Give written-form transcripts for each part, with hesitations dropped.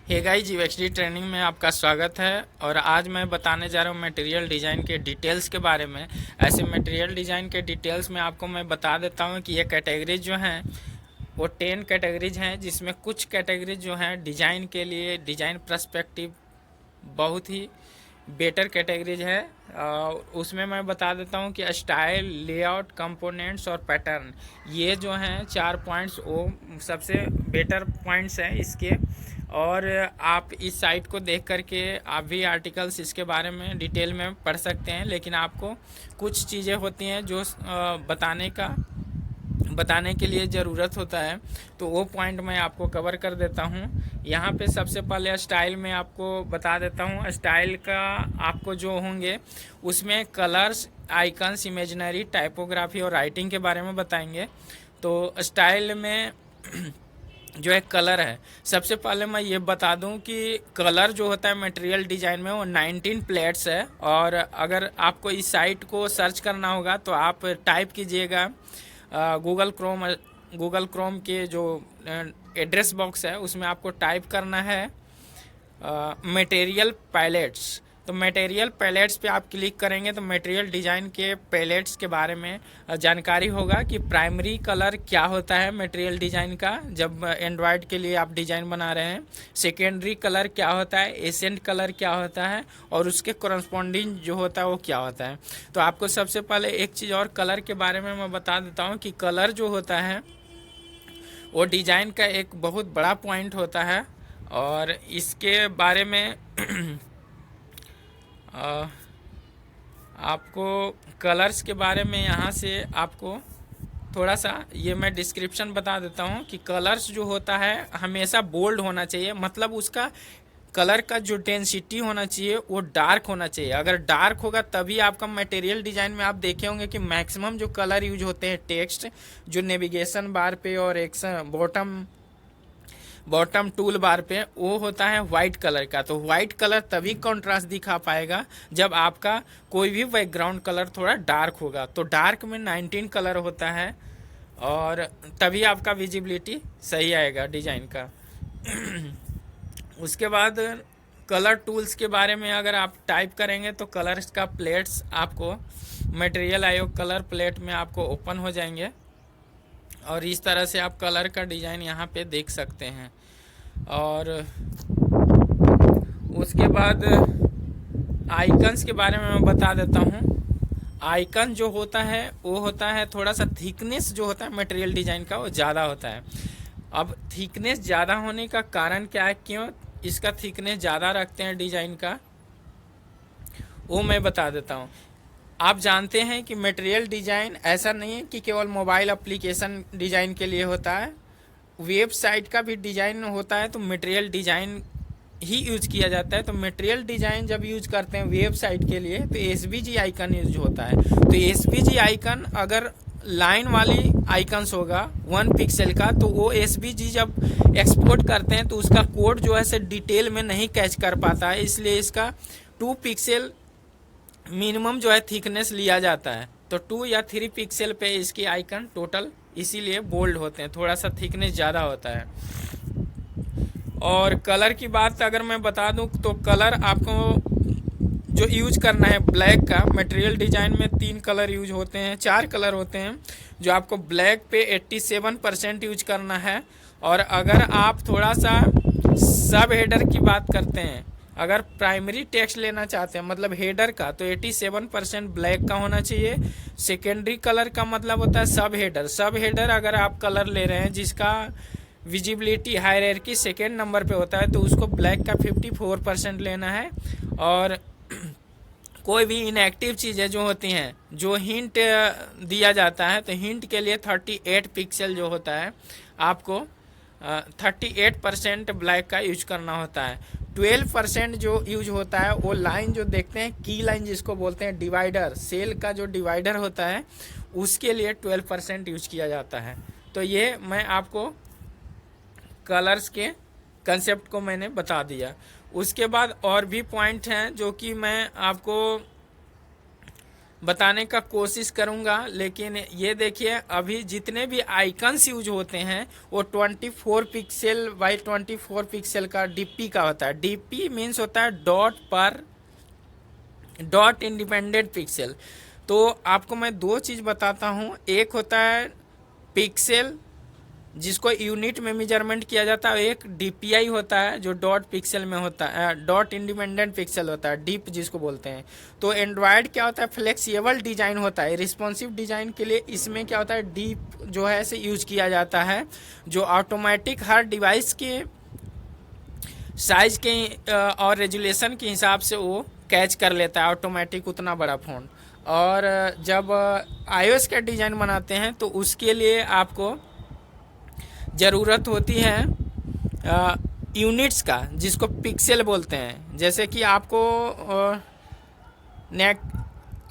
Hey guys, यूएक्सडी training में आपका स्वागत है। और आज मैं बताने जा रहा हूँ मटेरियल डिज़ाइन के डिटेल्स के बारे में। ऐसे मटेरियल डिज़ाइन के डिटेल्स में आपको मैं बता देता हूँ कि ये कैटेगरीज जो हैं वो 10 कैटेगरीज हैं, जिसमें कुछ कैटेगरीज जो हैं डिज़ाइन के लिए डिज़ाइन पर्सपेक्टिव बहुत ही बेटर कैटेगरीज है। उसमें मैं बता देता हूँ कि स्टाइल, लेआउट, कंपोनेंट्स और पैटर्न, ये जो हैं 4 पॉइंट्स वो सबसे बेटर पॉइंट्स हैं इसके। और आप इस साइट को देख करके आप भी आर्टिकल्स इसके बारे में डिटेल में पढ़ सकते हैं, लेकिन आपको कुछ चीज़ें होती हैं जो बताने के लिए ज़रूरत होता है, तो वो पॉइंट मैं आपको कवर कर देता हूँ। यहाँ पे सबसे पहले स्टाइल में आपको बता देता हूँ। स्टाइल का आपको जो होंगे उसमें कलर्स, आइकन्स, इमेजनरी, टाइपोग्राफी और राइटिंग के बारे में बताएंगे। तो स्टाइल में जो एक कलर है, सबसे पहले मैं ये बता दूं कि कलर जो होता है मटेरियल डिज़ाइन में वो 19 प्लेट्स है। और अगर आपको इस साइट को सर्च करना होगा तो आप टाइप कीजिएगा गूगल क्रोम के जो एड्रेस बॉक्स है उसमें आपको टाइप करना है मटेरियल पैलेट्स। तो मटेरियल पैलेट्स पे आप क्लिक करेंगे तो मटेरियल डिज़ाइन के पैलेट्स के बारे में जानकारी होगा कि प्राइमरी कलर क्या होता है मटेरियल डिज़ाइन का जब एंड्रॉयड के लिए आप डिज़ाइन बना रहे हैं, सेकेंडरी कलर क्या होता है, एसेंट कलर क्या होता है और उसके करस्पॉन्डिंग जो होता है वो क्या होता है। तो आपको सबसे पहले एक चीज़ और कलर के बारे में मैं बता देता हूँ कि कलर जो होता है वो डिज़ाइन का एक बहुत बड़ा पॉइंट होता है। और इसके बारे में आपको कलर्स के बारे में यहाँ से आपको थोड़ा सा ये मैं डिस्क्रिप्शन बता देता हूँ कि कलर्स जो होता है हमेशा बोल्ड होना चाहिए, मतलब उसका कलर का जो डेंसिटी होना चाहिए वो डार्क होना चाहिए। अगर डार्क होगा तभी आपका मटेरियल डिज़ाइन में आप देखे होंगे कि मैक्सिमम जो कलर यूज होते हैं टेक्स्ट जो नेविगेशन बार पे और एक्शन बॉटम टूल बार पे वो होता है वाइट कलर का। तो वाइट कलर तभी कॉन्ट्रास्ट दिखा पाएगा जब आपका कोई भी बैकग्राउंड कलर थोड़ा डार्क होगा। तो डार्क में 19 कलर होता है और तभी आपका विजिबिलिटी सही आएगा डिज़ाइन का। उसके बाद कलर टूल्स के बारे में अगर आप टाइप करेंगे तो कलर्स का प्लेट्स आपको मटेरियल आयोग कलर प्लेट में आपको ओपन हो जाएंगे और इस तरह से आप कलर का डिज़ाइन यहाँ पे देख सकते हैं। और उसके बाद आइकन्स के बारे में मैं बता देता हूँ। आइकन जो होता है वो होता है थोड़ा सा थिकनेस जो होता है मटेरियल डिज़ाइन का वो ज़्यादा होता है। अब थिकनेस ज़्यादा होने का कारण क्या है, क्यों इसका थिकनेस ज़्यादा रखते हैं डिज़ाइन का, वो मैं बता देता हूँ। आप जानते हैं कि मटेरियल डिज़ाइन ऐसा नहीं है कि केवल मोबाइल एप्लीकेशन डिज़ाइन के लिए होता है, वेबसाइट का भी डिज़ाइन होता है तो मटेरियल डिज़ाइन ही यूज किया जाता है। तो मटेरियल डिज़ाइन जब यूज करते हैं वेबसाइट के लिए तो एसवीजी आइकन यूज होता है। तो एसवीजी आइकन अगर लाइन वाली आइकन्स होगा 1 पिक्सल का तो वो एसवीजी जब एक्सपोर्ट करते हैं तो उसका कोड जो है से डिटेल में नहीं कैच कर पाता है, इसलिए इसका 2 पिक्सल मिनिमम जो है थिकनेस लिया जाता है। तो 2 या 3 पिक्सल पे इसकी आइकन टोटल इसीलिए बोल्ड होते हैं, थोड़ा सा थिकनेस ज़्यादा होता है। और कलर की बात अगर मैं बता दूं तो कलर आपको जो यूज करना है ब्लैक का, मटेरियल डिज़ाइन में 3 कलर यूज होते हैं, 4 कलर होते हैं जो आपको ब्लैक पे 87% यूज करना है। और अगर आप थोड़ा सा सब हेडर की बात करते हैं, अगर प्राइमरी टेक्स्ट लेना चाहते हैं मतलब हेडर का, तो 87% ब्लैक का होना चाहिए। सेकेंडरी कलर का मतलब होता है सब हेडर। सब हेडर अगर आप कलर ले रहे हैं जिसका विजिबिलिटी हायरार्की सेकेंड नंबर पे होता है तो उसको ब्लैक का 54% लेना है। और कोई भी इनएक्टिव चीज़ें जो होती हैं जो हिंट दिया जाता है तो हिंट के लिए 38 पिक्सल जो होता है आपको 38% ब्लैक का यूज करना होता है। 12% जो यूज होता है वो लाइन जो देखते हैं की लाइन जिसको बोलते हैं डिवाइडर, सेल का जो डिवाइडर होता है उसके लिए 12% यूज किया जाता है। तो ये मैं आपको कलर्स के कंसेप्ट को मैंने बता दिया। उसके बाद और भी पॉइंट हैं जो कि मैं आपको बताने का कोशिश करूंगा। लेकिन ये देखिए अभी जितने भी आइकन्स यूज होते हैं वो 24 पिक्सल बाई 24 पिक्सल का डीपी का होता है। डीपी मीन्स होता है डॉट पर डॉट इंडिपेंडेंट पिक्सल। तो आपको मैं दो चीज़ बताता हूँ, एक होता है पिक्सल जिसको यूनिट में मेजरमेंट किया जाता है, एक डीपीआई होता है जो डॉट पिक्सल में होता है, डॉट इंडिपेंडेंट पिक्सल होता है, डीप जिसको बोलते हैं। तो एंड्रॉयड क्या होता है, फ्लेक्सिबल डिजाइन होता है, रिस्पॉन्सिव डिजाइन के लिए इसमें क्या होता है डीप जो है इसे यूज किया जाता है, जो ऑटोमेटिक हर डिवाइस के साइज के और रेजुलेशन के हिसाब से वो कैच कर लेता है ऑटोमेटिक उतना बड़ा फ़ोन। और जब आईओएस का डिज़ाइन बनाते हैं तो उसके लिए आपको ज़रूरत होती है यूनिट्स का, जिसको पिक्सल बोलते हैं। जैसे कि आपको नेक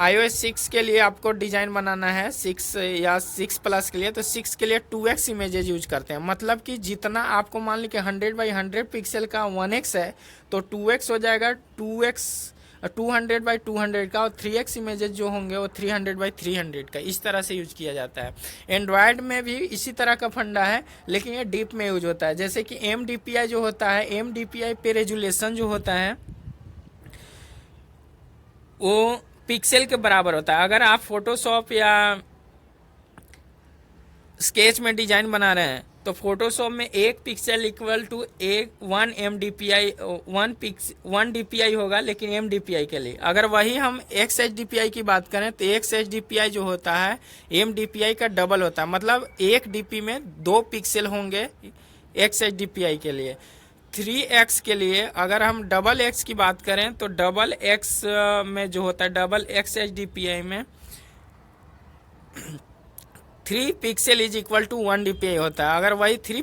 iOS 6 के लिए आपको डिज़ाइन बनाना है 6 या 6 प्लस के लिए, तो 6 के लिए 2x इमेजेज यूज करते हैं। मतलब कि जितना आपको मान लीजिए 100 बाई 100 पिक्सल का 1x है तो 2x हो जाएगा 200 बाई 200 का, और 3x इमेजेस जो होंगे वो 300 बाई 300 का। इस तरह से यूज किया जाता है। एंड्रॉयड में भी इसी तरह का फंडा है, लेकिन ये डीप में यूज होता है। जैसे कि MDPI जो होता है, MDPI पे रेजुलेशन जो होता है वो पिक्सल के बराबर होता है। अगर आप फोटोशॉप या स्केच में डिजाइन बना रहे हैं तो फोटोशॉप में 1 pixel equal to 1 MDPI 1 DPI होगा, लेकिन MDPI के लिए। अगर वही हम XHDPI की बात करें तो XHDPI जो होता है MDPI का डबल होता है। मतलब 1 DP में 2 पिक्सल होंगे XHDPI के लिए। 3x के लिए अगर हम डबल x की बात करें तो डबल x में जो होता है डबल XHDPI में 3 pixel is equal to 1 DPI होता है। अगर वही 3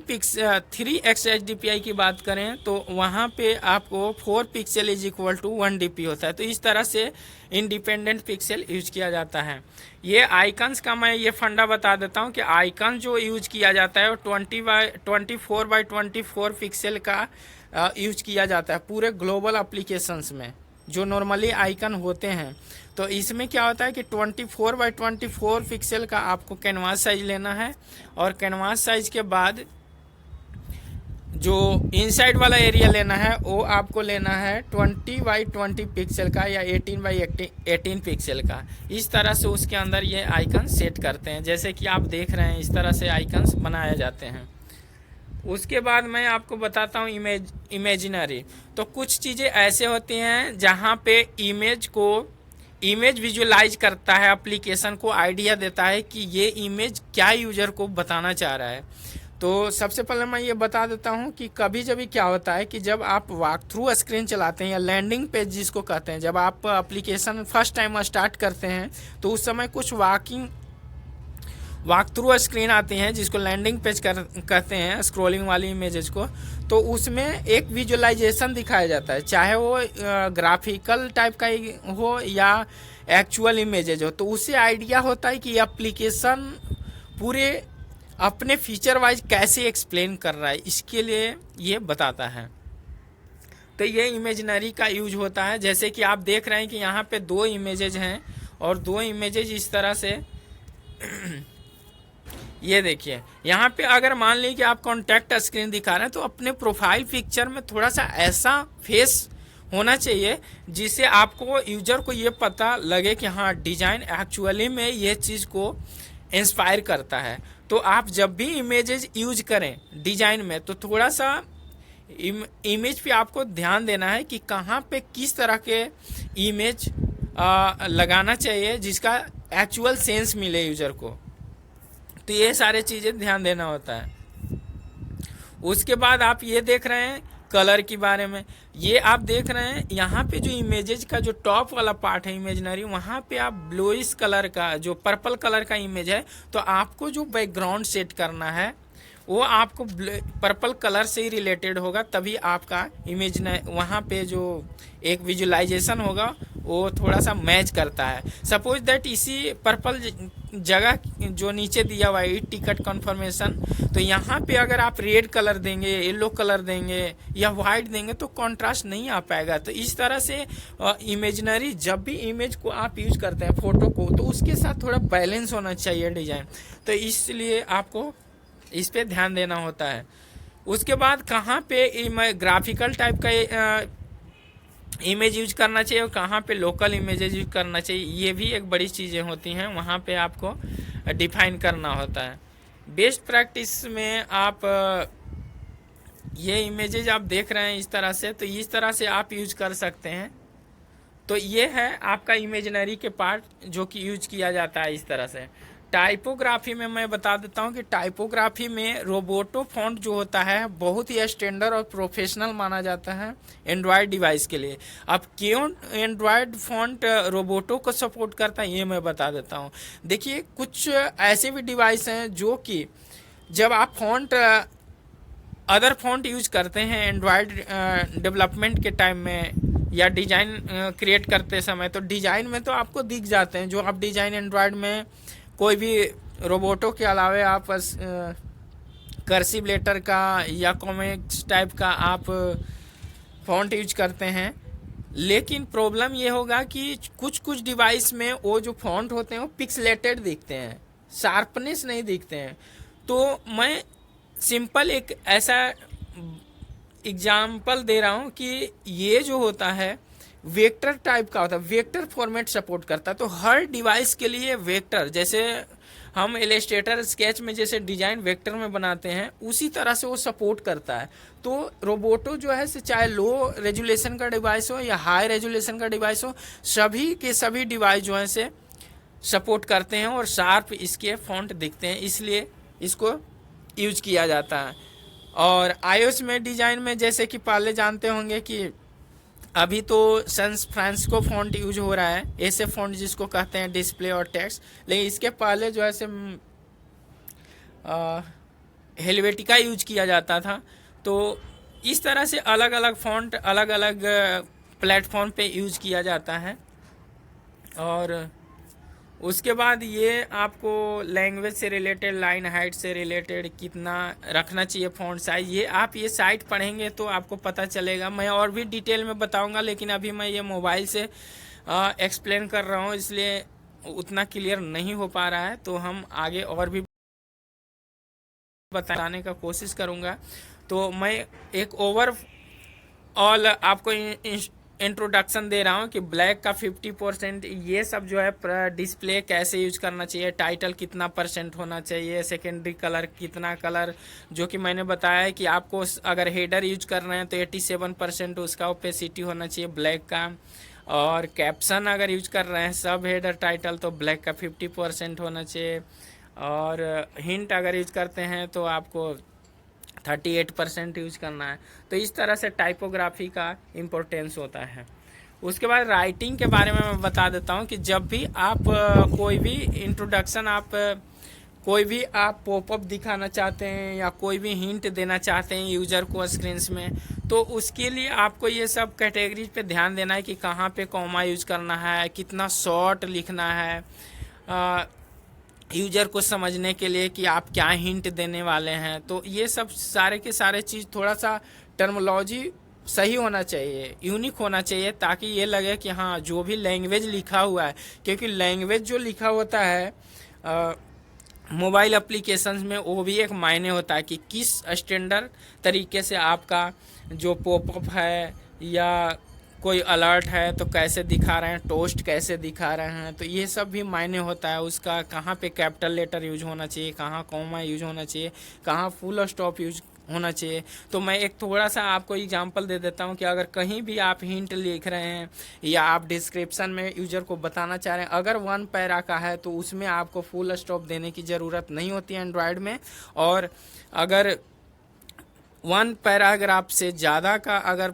XHDPI की बात करें तो वहाँ पे आपको 4 pixel is equal to 1 DP होता है। तो इस तरह से इंडिपेंडेंट पिक्सल यूज किया जाता है। ये आइकन्स का मैं ये फंडा बता देता हूँ कि आइकन जो यूज किया जाता है वो 24 बाई 24 पिक्सल का यूज किया जाता है पूरे ग्लोबल एप्लीकेशंस में जो नॉर्मली आइकन होते हैं। तो इसमें क्या होता है कि 24 बाई 24 पिक्सल का आपको कैनवास साइज लेना है, और कैनवास साइज के बाद जो इनसाइड वाला एरिया लेना है वो आपको लेना है 20 बाई 20 पिक्सल का या 18 बाई 18 पिक्सल का। इस तरह से उसके अंदर ये आइकन सेट करते हैं। जैसे कि आप देख रहे हैं इस तरह से आइकन्स बनाए जाते हैं। उसके बाद मैं आपको बताता हूँ इमेजिनरी। तो कुछ चीज़ें ऐसे होती हैं जहाँ पे इमेज विजुअलाइज करता है, एप्लीकेशन को आइडिया देता है कि ये इमेज क्या यूजर को बताना चाह रहा है। तो सबसे पहले मैं ये बता देता हूँ कि कभी जब क्या होता है कि जब आप वॉक थ्रू स्क्रीन चलाते हैं या लैंडिंग पेज जिसको कहते हैं, जब आप एप्लीकेशन फर्स्ट टाइम स्टार्ट करते हैं तो उस समय कुछ वॉक थ्रू स्क्रीन आती हैं जिसको लैंडिंग पेज कहते हैं, स्क्रॉलिंग वाली इमेजेस को। तो उसमें एक विजुअलाइजेशन दिखाया जाता है, चाहे वो ग्राफिकल टाइप का हो या एक्चुअल इमेजेज हो। तो उससे आइडिया होता है कि एप्लीकेशन पूरे अपने फीचर वाइज कैसे एक्सप्लेन कर रहा है, इसके लिए ये बताता है। तो ये इमेजिनरी का यूज होता है। जैसे कि आप देख रहे हैं कि यहाँ पे 2 इमेजेज हैं और 2 इमेजेज इस तरह से ये देखिए यहाँ पे अगर मान लीजिए कि आप कॉन्टैक्ट स्क्रीन दिखा रहे हैं तो अपने प्रोफाइल पिक्चर में थोड़ा सा ऐसा फेस होना चाहिए जिससे आपको यूजर को ये पता लगे कि हाँ डिजाइन एक्चुअली में ये चीज़ को इंस्पायर करता है। तो आप जब भी इमेजेस यूज करें डिजाइन में तो थोड़ा सा इमेज पे आपको ध्यान देना है कि कहाँ पे किस तरह के इमेज लगाना चाहिए जिसका एक्चुअल सेंस मिले यूजर को। तो ये सारे चीज़ें ध्यान देना होता है। उसके बाद आप ये देख रहे हैं कलर के बारे में। ये आप देख रहे हैं यहाँ पे जो इमेजेज का जो टॉप वाला पार्ट है इमेजिनरी, वहाँ पे आप ब्लूइश कलर का जो पर्पल कलर का इमेज है, तो आपको जो बैकग्राउंड सेट करना है वो आपको पर्पल कलर से ही रिलेटेड होगा, तभी आपका इमेज वहाँ पे जो एक विजुअलाइजेशन होगा वो थोड़ा सा मैच करता है। सपोज दैट इसी पर्पल जगह जो नीचे दिया हुआ है टिकट कन्फर्मेशन, तो यहाँ पे अगर आप रेड कलर देंगे, येलो कलर देंगे या वाइट देंगे तो कॉन्ट्रास्ट नहीं आ पाएगा। तो इस तरह से इमेजनरी जब भी इमेज को आप यूज करते हैं फोटो को, तो उसके साथ थोड़ा बैलेंस होना चाहिए डिजाइन। तो इसलिए आपको इस पे ध्यान देना होता है। उसके बाद कहाँ पे ग्राफिकल टाइप का इमेज यूज करना चाहिए और कहाँ पे लोकल इमेजेज यूज करना चाहिए, ये भी एक बड़ी चीज़ें होती हैं, वहाँ पे आपको डिफाइन करना होता है। बेस्ट प्रैक्टिस में आप ये इमेजेज आप देख रहे हैं इस तरह से, तो इस तरह से आप यूज कर सकते हैं। तो ये है आपका इमेजनरी के पार्ट जो कि यूज किया जाता है इस तरह से। टाइपोग्राफी में मैं बता देता हूँ कि टाइपोग्राफी में रोबोटो फॉन्ट जो होता है बहुत ही स्टैंडर्ड और प्रोफेशनल माना जाता है एंड्रॉयड डिवाइस के लिए। अब क्यों एंड्रॉयड फॉन्ट रोबोटो को सपोर्ट करता है ये मैं बता देता हूँ। देखिए कुछ ऐसे भी डिवाइस हैं जो कि जब आप फॉन्ट अदर फॉन्ट यूज करते हैं एंड्रॉयड डेवलपमेंट के टाइम में या डिजाइन क्रिएट करते समय, तो डिजाइन में तो आपको दिख जाते हैं जो आप डिजाइन एंड्रॉयड में कोई भी रोबोटो के अलावे आप कर्सिव लेटर का या कॉमिक्स टाइप का आप फॉन्ट यूज करते हैं। लेकिन प्रॉब्लम ये होगा कि कुछ कुछ डिवाइस में वो जो फॉन्ट होते हैं वो पिक्सलेटेड दिखते हैं, शार्पनेस नहीं दिखते हैं। तो मैं सिंपल एक ऐसा एग्जाम्पल दे रहा हूँ कि ये जो होता है वेक्टर टाइप का होता है, वेक्टर फॉर्मेट सपोर्ट करता है। तो हर डिवाइस के लिए वेक्टर, जैसे हम इलस्ट्रेटर स्केच में जैसे डिजाइन वेक्टर में बनाते हैं उसी तरह से वो सपोर्ट करता है। तो रोबोटो जो है चाहे लो रेजुलेशन का डिवाइस हो या हाई रेजुलेशन का डिवाइस हो, सभी के सभी डिवाइस जो है से सपोर्ट करते हैं और शार्प इसके फॉन्ट दिखते हैं, इसलिए इसको यूज किया जाता है। और आईओएस में डिजाइन में जैसे कि पहले जानते होंगे कि अभी तो सैन फ्रांसिस्को फॉन्ट यूज हो रहा है, ऐसे फॉन्ट जिसको कहते हैं डिस्प्ले और टेक्स्ट। लेकिन इसके पहले जो है से हेलवेटिका यूज किया जाता था। तो इस तरह से अलग अलग फॉन्ट अलग अलग प्लेटफॉर्म पे यूज किया जाता है। और उसके बाद ये आपको लैंग्वेज से रिलेटेड, लाइन हाइट से रिलेटेड कितना रखना चाहिए फॉन्ट साइज, ये आप ये साइट पढ़ेंगे तो आपको पता चलेगा। मैं और भी डिटेल में बताऊंगा, लेकिन अभी मैं ये मोबाइल से एक्सप्लेन कर रहा हूँ इसलिए उतना क्लियर नहीं हो पा रहा है। तो हम आगे और भी बताने का कोशिश करूँगा। तो मैं एक ओवरऑल आपको इंट्रोडक्शन दे रहा हूँ कि ब्लैक का 50%, ये सब जो है डिस्प्ले कैसे यूज करना चाहिए, टाइटल कितना % होना चाहिए, सेकेंडरी कलर कितना कलर, जो कि मैंने बताया है कि आपको अगर हेडर यूज कर रहे हैं तो 87% उसका ओपेसिटी होना चाहिए ब्लैक का। और कैप्शन अगर यूज कर रहे हैं सब हेडर टाइटल तो ब्लैक का 50% होना चाहिए। और हिंट अगर यूज करते हैं तो आपको 38% यूज करना है। तो इस तरह से टाइपोग्राफी का इम्पोर्टेंस होता है। उसके बाद राइटिंग के बारे में मैं बता देता हूँ कि जब भी आप कोई भी इंट्रोडक्शन, आप कोई भी आप पॉपअप दिखाना चाहते हैं या कोई भी हिंट देना चाहते हैं यूजर को स्क्रीन्स में, तो उसके लिए आपको ये सब कैटेगरीज पे ध्यान देना है कि कहाँ पे कॉमा यूज करना है, कितना शॉर्ट लिखना है यूजर को समझने के लिए कि आप क्या हिंट देने वाले हैं। तो ये सब सारे के सारे चीज़ थोड़ा सा टर्मोलॉजी सही होना चाहिए, यूनिक होना चाहिए, ताकि ये लगे कि हाँ जो भी लैंग्वेज लिखा हुआ है, क्योंकि लैंग्वेज जो लिखा होता है मोबाइल एप्लीकेशंस में वो भी एक मायने होता है कि किस स्टैंडर्ड तरीके से आपका जो पॉपअप है या कोई अलर्ट है तो कैसे दिखा रहे हैं, टोस्ट कैसे दिखा रहे हैं। तो ये सब भी मायने होता है उसका, कहाँ पे कैपिटल लेटर यूज होना चाहिए, कहाँ कॉमा यूज होना चाहिए, कहाँ फुल स्टॉप यूज होना चाहिए। तो मैं एक थोड़ा सा आपको एग्जांपल दे देता हूँ कि अगर कहीं भी आप हिंट लिख रहे हैं या आप डिस्क्रिप्शन में यूजर को बताना चाह रहे हैं, अगर 1 पैरा का है तो उसमें आपको फुल स्टॉप देने की ज़रूरत नहीं होती है एंड्रॉयड में। और अगर 1 पैराग्राफ से ज़्यादा का अगर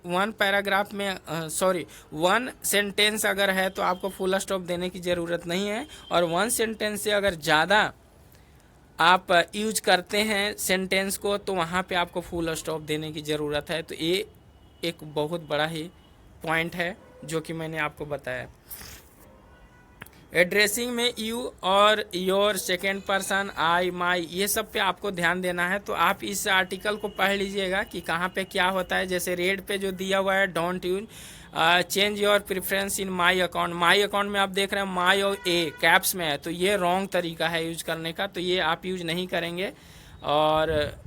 1 पैराग्राफ में 1 सेंटेंस अगर है तो आपको फुल स्टॉप देने की ज़रूरत नहीं है। और 1 सेंटेंस से अगर ज़्यादा आप यूज करते हैं सेंटेंस को तो वहाँ पे आपको फुल स्टॉप देने की ज़रूरत है। तो ये एक बहुत बड़ा ही पॉइंट है जो कि मैंने आपको बताया। एड्रेसिंग में यू और योर, सेकेंड पर्सन, आई, माई, ये सब पे आपको ध्यान देना है। तो आप इस आर्टिकल को पढ़ लीजिएगा कि कहाँ पे क्या होता है। जैसे रेड पे जो दिया हुआ है, don't use change your preference in my account. My account में आप देख रहे हैं माई और ए कैप्स में है, तो ये रॉन्ग तरीका है यूज करने का, तो ये आप यूज नहीं करेंगे। और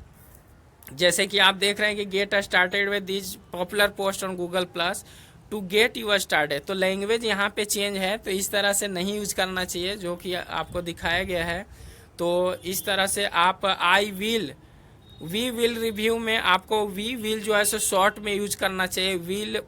जैसे कि आप देख रहे हैं कि get started with this popular post on Google plus to get your started, तो लैंग्वेज यहाँ पे चेंज है, तो इस तरह से नहीं यूज करना चाहिए जो कि आपको दिखाया गया है। तो इस तरह से आप I will, we will review में आपको वी विल जो है सो शॉर्ट में यूज करना चाहिए, विल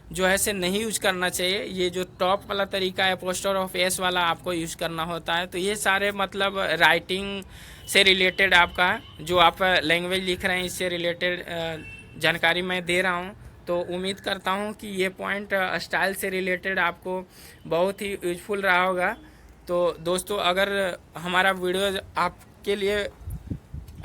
जो है से नहीं यूज करना चाहिए। ये जो टॉप वाला तरीका है पोस्टर ऑफ एस वाला आपको यूज करना होता है। तो ये सारे मतलब राइटिंग से रिलेटेड आपका जो आप लैंग्वेज लिख रहे हैं इससे रिलेटेड जानकारी मैं दे रहा हूँ। तो उम्मीद करता हूँ कि ये पॉइंट स्टाइल से रिलेटेड आपको बहुत ही यूजफुल रहा होगा। तो दोस्तों अगर हमारा वीडियो आपके लिए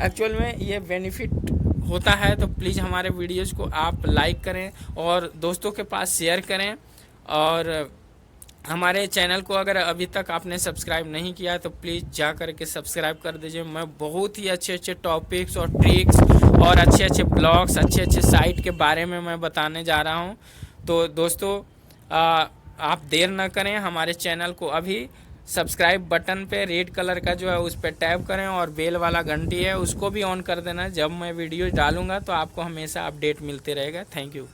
एक्चुअल में ये बेनिफिट होता है तो प्लीज़ हमारे वीडियोज़ को आप लाइक करें और दोस्तों के पास शेयर करें। और हमारे चैनल को अगर अभी तक आपने सब्सक्राइब नहीं किया तो प्लीज़ जा कर के सब्सक्राइब कर दीजिए। मैं बहुत ही अच्छे अच्छे टॉपिक्स और ट्रिक्स और अच्छे अच्छे ब्लॉग्स, अच्छे अच्छे साइट के बारे में मैं बताने जा रहा हूँ। तो दोस्तों आप देर न करें, हमारे चैनल को अभी सब्सक्राइब बटन पे रेड कलर का जो है उस पर टैप करें और बेल वाला घंटी है उसको भी ऑन कर देना। जब मैं वीडियो डालूंगा तो आपको हमेशा अपडेट मिलते रहेगा। Thank you.